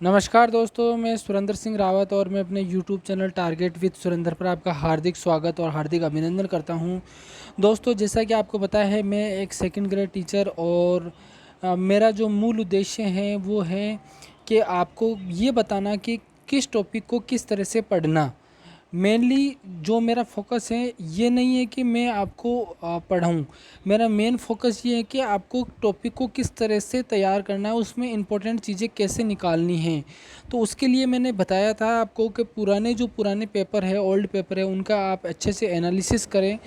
नमस्कार दोस्तों, मैं सुरेंद्र सिंह रावत और मैं अपने YouTube channel target with Surendra पर आपका हार्दिक स्वागत और हार्दिक अभिनंदन करता हूं। दोस्तों, जैसा कि आपको पता है, मैं एक सेकंड ग्रेड टीचर और मेरा जो मूल उद्देश्य है वो है कि आपको ये बताना कि किस टॉपिक को किस तरह से पढ़ना। मेनली जो मेरा फोकस है ये नहीं है कि मैं आपको पढ़ाऊँ। मेरा मेन फोकस ये है कि आपको टॉपिक को किस तरह से तैयार करना है, उसमें इम्पोर्टेंट चीज़ें कैसे निकालनी हैं। तो उसके लिए मैंने बताया था आपको कि पुराने पेपर है, ओल्ड पेपर है, उनका आप अच्छे से एनालिसिस करें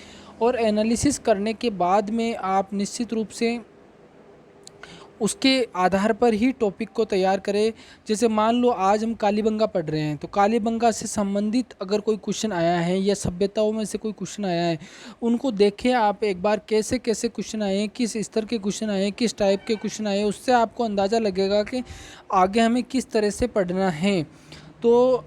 और एनालिसिस करने के बाद में आप निश्चित रूप से उसके आधार पर ही टॉपिक को तैयार करें। जैसे मान लो आज हम कालीबंगा पढ़ रहे हैं, तो कालीबंगा से संबंधित अगर कोई क्वेश्चन आया है या सभ्यताओं में से कोई क्वेश्चन आया है, उनको देखें आप एक बार कैसे कैसे क्वेश्चन आए हैं, किस स्तर के क्वेश्चन आए हैं, किस टाइप के क्वेश्चन आए हैं। उससे आपको अंदाज़ा लगेगा कि आगे हमें किस तरह से पढ़ना है। तो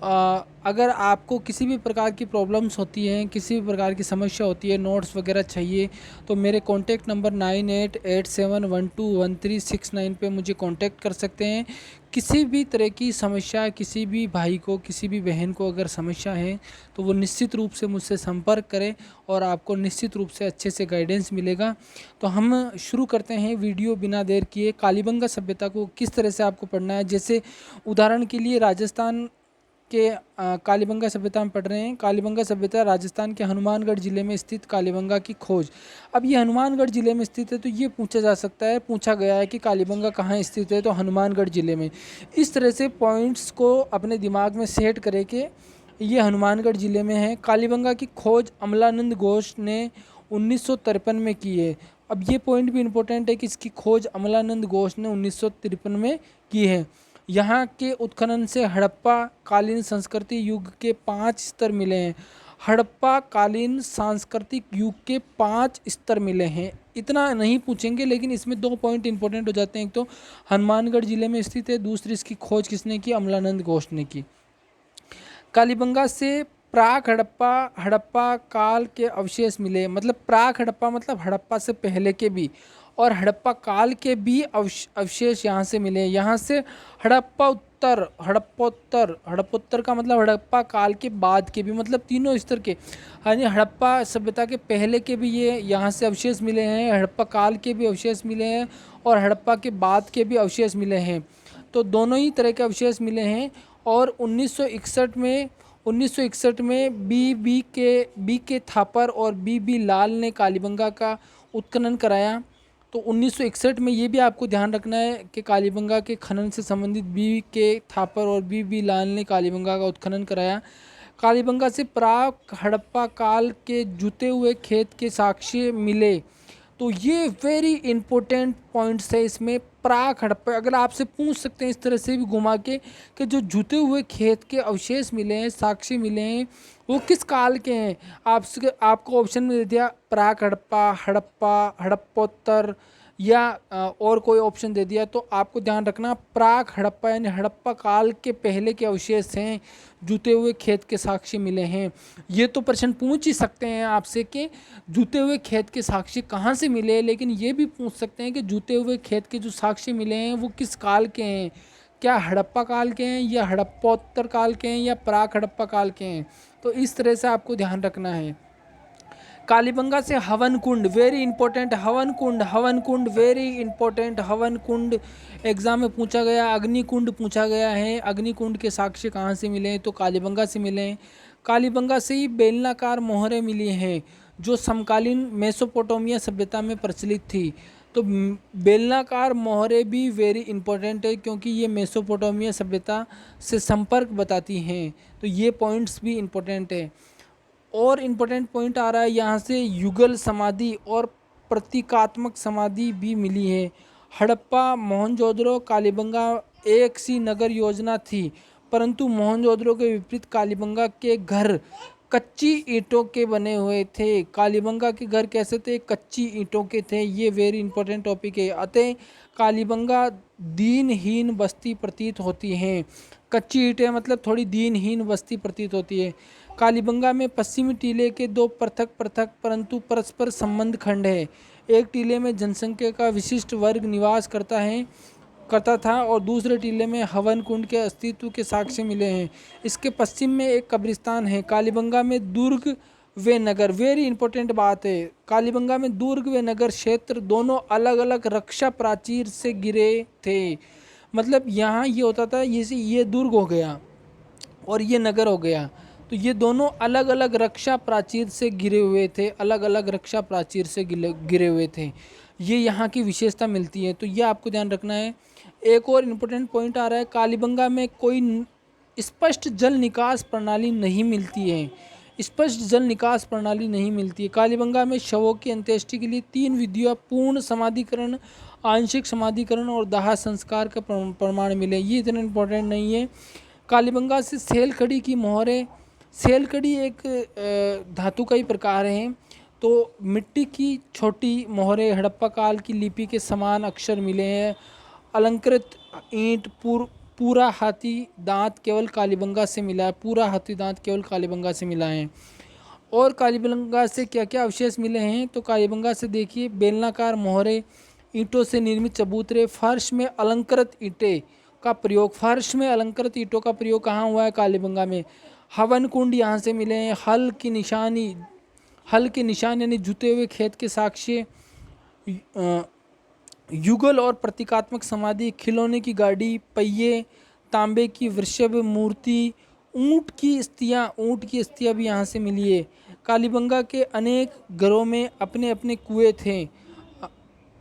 अगर आपको किसी भी प्रकार की प्रॉब्लम्स होती हैं, किसी भी प्रकार की समस्या होती है, नोट्स वगैरह चाहिए, तो मेरे कॉन्टैक्ट नंबर 9887121369 पे मुझे कॉन्टैक्ट कर सकते हैं। किसी भी तरह की समस्या, किसी भी भाई को, किसी भी बहन को अगर समस्या है तो वो निश्चित रूप से मुझसे संपर्क करें और आपको निश्चित रूप से अच्छे से गाइडेंस मिलेगा। तो हम शुरू करते हैं वीडियो बिना देर किए। कालीबंगा सभ्यता को किस तरह से आपको पढ़ना है, जैसे उदाहरण के लिए राजस्थान के कालीबंगा सभ्यता हम पढ़ रहे हैं। कालीबंगा सभ्यता राजस्थान के हनुमानगढ़ जिले में स्थित कालीबंगा की खोज। अब ये हनुमानगढ़ जिले में स्थित है, तो ये पूछा जा सकता है, पूछा गया है कि कालीबंगा कहाँ स्थित है, तो हनुमानगढ़ जिले में। इस तरह से पॉइंट्स को अपने दिमाग में सेट करें कि ये हनुमानगढ़ जिले में है। कालीबंगा की खोज अमलानंद घोष ने 1953 में की है। अब ये पॉइंट भी इम्पोर्टेंट है कि इसकी खोज अमलानंद घोष ने 1953 में की है। यहाँ के उत्खनन से हड़प्पा कालीन सांस्कृतिक युग के 5 स्तर मिले हैं। हड़प्पा कालीन सांस्कृतिक युग के 5 स्तर मिले हैं। इतना नहीं पूछेंगे, लेकिन इसमें 2 पॉइंट इंपॉर्टेंट हो जाते हैं। एक तो हनुमानगढ़ जिले में स्थित है, दूसरी इसकी खोज किसने की, अमलानंद घोष ने की। कालीबंगा से प्राक हड़प्पा हड़प्पा काल के अवशेष मिले। मतलब प्राक हड़प्पा मतलब हड़प्पा से पहले के भी, और हड़प्पा काल के भी अवशेष यहाँ से मिले। यहाँ से हड़प्पोत्तर का मतलब हड़प्पा काल के बाद के भी, मतलब तीनों स्तर के, यानी हड़प्पा सभ्यता के पहले के भी ये यहाँ से अवशेष मिले हैं, हड़प्पा काल के भी अवशेष मिले हैं और हड़प्पा के बाद के भी अवशेष मिले हैं। तो दोनों ही तरह के अवशेष मिले हैं। और 1961 में बी के थापर और बी लाल ने कालीबंगा का उत्खनन कराया। तो 1961 में ये भी आपको ध्यान रखना है कि कालीबंगा के खनन से संबंधित बी के थापर और बी लाल ने कालीबंगा का उत्खनन कराया। कालीबंगा से प्राक हड़प्पा काल के जुते हुए खेत के साक्ष्य मिले। तो ये वेरी इंपॉर्टेंट पॉइंट्स है इसमें। प्राक हड़प्पा अगर आपसे पूछ सकते हैं इस तरह से भी घुमा के कि जो जुते हुए खेत के अवशेष मिले हैं, साक्ष्य मिले हैं, वो किस काल के हैं। आपको ऑप्शन में दे दिया प्राक हड़प्पा, हड़प्पा, हड़प्पोत्तर या और कोई ऑप्शन दे दिया। तो आपको ध्यान रखना प्राक हड़प्पा यानी हड़प्पा काल के पहले के अवशेष हैं, जुते हुए खेत के साक्ष्य मिले हैं। ये तो प्रश्न पूछ ही सकते हैं आपसे कि जुते हुए खेत के साक्ष्य कहाँ से मिले, लेकिन ये भी पूछ सकते हैं कि जुते हुए खेत के जो साक्ष्य मिले हैं वो किस काल के हैं। क्या हड़प्पा काल के हैं या हड़प्पोत्तर काल के हैं या प्राक हड़प्पा काल के हैं। तो इस तरह से आपको ध्यान रखना है। कालीबंगा से हवन कुंड वेरी इंपॉर्टेंट। हवन कुंड वेरी इंपॉर्टेंट। हवन कुंड एग्जाम में पूछा गया। अग्निकुंड पूछा गया है। अग्निकुंड के साक्ष्य कहाँ से मिले हैं, तो कालीबंगा से मिले हैं। कालीबंगा से ही बेलनाकार मोहरें मिली हैं जो समकालीन मेसोपोटामिया सभ्यता में प्रचलित थी। तो बेलनाकार मोहरें भी वेरी इंपॉर्टेंट है क्योंकि ये मेसोपोटामिया सभ्यता से संपर्क बताती हैं। तो ये पॉइंट्स भी इंपॉर्टेंट है। और इम्पोर्टेंट पॉइंट आ रहा है यहाँ से, युगल समाधि और प्रतीकात्मक समाधि भी मिली है। हड़प्पा मोहनजोदड़ो कालीबंगा एक सी नगर योजना थी, परंतु मोहनजोदड़ो के विपरीत कालीबंगा के घर कच्ची ईंटों के बने हुए थे। कालीबंगा के घर कैसे थे, कच्ची ईंटों के थे। ये वेरी इंपॉर्टेंट टॉपिक है। अतः कालीबंगा दीनहीन बस्ती प्रतीत होती हैं। कच्ची ईंटें मतलब थोड़ी दीनहीन बस्ती प्रतीत होती है। कालीबंगा में पश्चिमी टीले के 2 पृथक पृथक परंतु परस्पर संबंध खंड है। एक टीले में जनसंख्या का विशिष्ट वर्ग निवास करता है करता था और दूसरे टीले में हवन कुंड के अस्तित्व के साक्ष्य मिले हैं। इसके पश्चिम में एक कब्रिस्तान है। कालीबंगा में दुर्ग व नगर, वेरी इंपॉर्टेंट बात है, कालीबंगा में दुर्ग व नगर क्षेत्र दोनों अलग अलग रक्षा प्राचीर से घिरे थे। मतलब यहाँ ये होता था, ये दुर्ग हो गया और ये नगर हो गया, तो ये दोनों अलग अलग रक्षा प्राचीर से घिरे हुए थे, अलग अलग रक्षा प्राचीर से घिरे हुए थे। ये यहाँ की विशेषता मिलती है, तो ये आपको ध्यान रखना है। एक और इम्पोर्टेंट पॉइंट आ रहा है, कालीबंगा में कोई स्पष्ट जल निकास प्रणाली नहीं मिलती है, स्पष्ट जल निकास प्रणाली नहीं मिलती है। कालीबंगा में शवों की अंत्येष्टि के लिए 3 विधियाँ, पूर्ण समाधिकरण, आंशिक समाधिकरण और दाह संस्कार का प्रमाण मिले। ये इतना इम्पोर्टेंट नहीं है। कालीबंगा से सेलखड़ी की मोहरें, सेलखड़ी एक धातु का ही प्रकार है, तो मिट्टी की छोटी मोहरें हड़प्पा काल की लिपि के समान अक्षर मिले हैं। अलंकृत ईंट, पूरा हाथी दांत केवल कालीबंगा से मिला है, पूरा हाथी दांत केवल कालीबंगा से मिला है। और कालीबंगा से क्या क्या अवशेष मिले हैं, तो कालीबंगा से देखिए बेलनाकार मोहरें, ईंटों से निर्मित चबूतरे, फर्श में अलंकृत ईंटें का प्रयोग, फर्श में अलंकृत ईंटों का प्रयोग कहाँ हुआ है, कालीबंगा में। हवन कुंड यहाँ से मिले हैं। हल की निशान यानी जुते हुए खेत के साक्ष्य, युगल और प्रतीकात्मक समाधि, खिलौने की गाड़ी, पहिए, तांबे की वृषभ मूर्ति, ऊंट की अस्थियाँ भी यहाँ से मिली है। कालीबंगा के अनेक घरों में अपने अपने कुएं थे।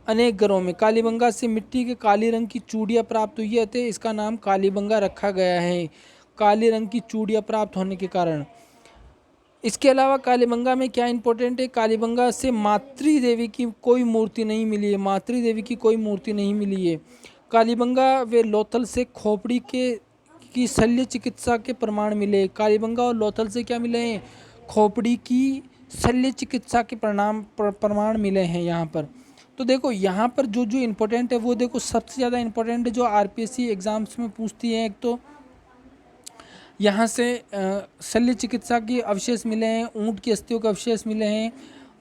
अनेक घरों में कालीबंगा से मिट्टी के काली रंग की चूड़ियाँ प्राप्त हुई है, इसका नाम कालीबंगा रखा गया है, काले रंग की चूड़ियाँ प्राप्त होने के कारण। इसके अलावा कालीबंगा में क्या इंपॉर्टेंट है, कालीबंगा से मातृ देवी की कोई मूर्ति नहीं मिली है, मातृ देवी की कोई मूर्ति नहीं मिली है। कालीबंगा व लोथल से खोपड़ी की शल्य चिकित्सा के प्रमाण मिले। कालीबंगा और लोथल से क्या मिले हैं, खोपड़ी की शल्य चिकित्सा के प्रमाण मिले हैं यहाँ पर। तो देखो यहाँ पर जो जो इम्पोर्टेंट है वो देखो, सबसे ज़्यादा इम्पोर्टेंट जो आरपीएससी एग्ज़ाम्स में पूछती है, एक तो यहाँ से शल्य चिकित्सा के अवशेष मिले हैं, ऊंट की अस्थियों के अवशेष मिले हैं,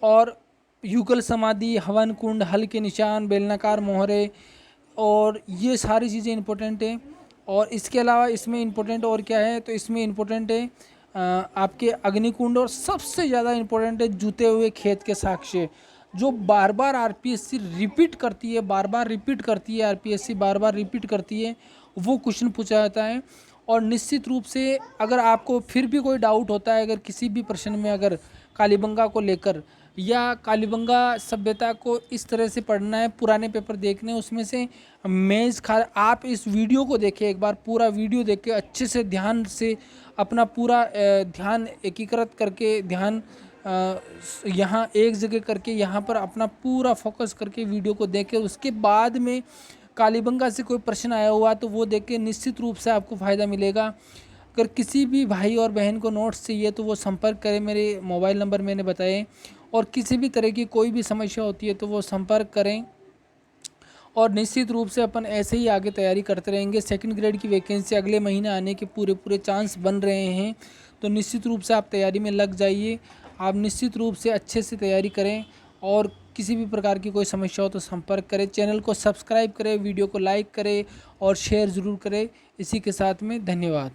और युगल समाधि, हवन कुंड, हल के निशान, बेलनाकार मोहरे, और ये सारी चीज़ें इंपॉर्टेंट है। और इसके अलावा इसमें इंपॉर्टेंट और क्या है, तो इसमें इंपॉर्टेंट है आपके अग्निकुंड, और सबसे ज़्यादा इंपॉर्टेंट है जुते हुए खेत के साक्ष्य, जो बार बार आरपीएससी रिपीट करती है, आरपीएससी बार बार रिपीट करती है, वो क्वेश्चन पूछा जाता है। और निश्चित रूप से अगर आपको फिर भी कोई डाउट होता है, अगर किसी भी प्रश्न में अगर कालीबंगा को लेकर या कालीबंगा सभ्यता को इस तरह से पढ़ना है, पुराने पेपर देखने, उसमें से आप इस वीडियो को देखें, एक बार पूरा वीडियो देख के अच्छे से ध्यान से अपना पूरा ध्यान एकीकृत करके, ध्यान यहाँ एक जगह करके, यहाँ पर अपना पूरा फोकस करके वीडियो को देखें। उसके बाद में कालीबंगा से कोई प्रश्न आया हुआ तो वो देख के निश्चित रूप से आपको फ़ायदा मिलेगा। अगर किसी भी भाई और बहन को नोट्स चाहिए तो वो संपर्क करें, मेरे मोबाइल नंबर मैंने बताए, और किसी भी तरह की कोई भी समस्या होती है तो वो संपर्क करें। और निश्चित रूप से अपन ऐसे ही आगे तैयारी करते रहेंगे। सेकंड ग्रेड की वैकेंसी अगले महीने आने के पूरे चांस बन रहे हैं, तो निश्चित रूप से आप तैयारी में लग जाइए। आप निश्चित रूप से अच्छे से तैयारी करें, और किसी भी प्रकार की कोई समस्या हो तो संपर्क करें। चैनल को सब्सक्राइब करें, वीडियो को लाइक करें और शेयर ज़रूर करें। इसी के साथ में धन्यवाद।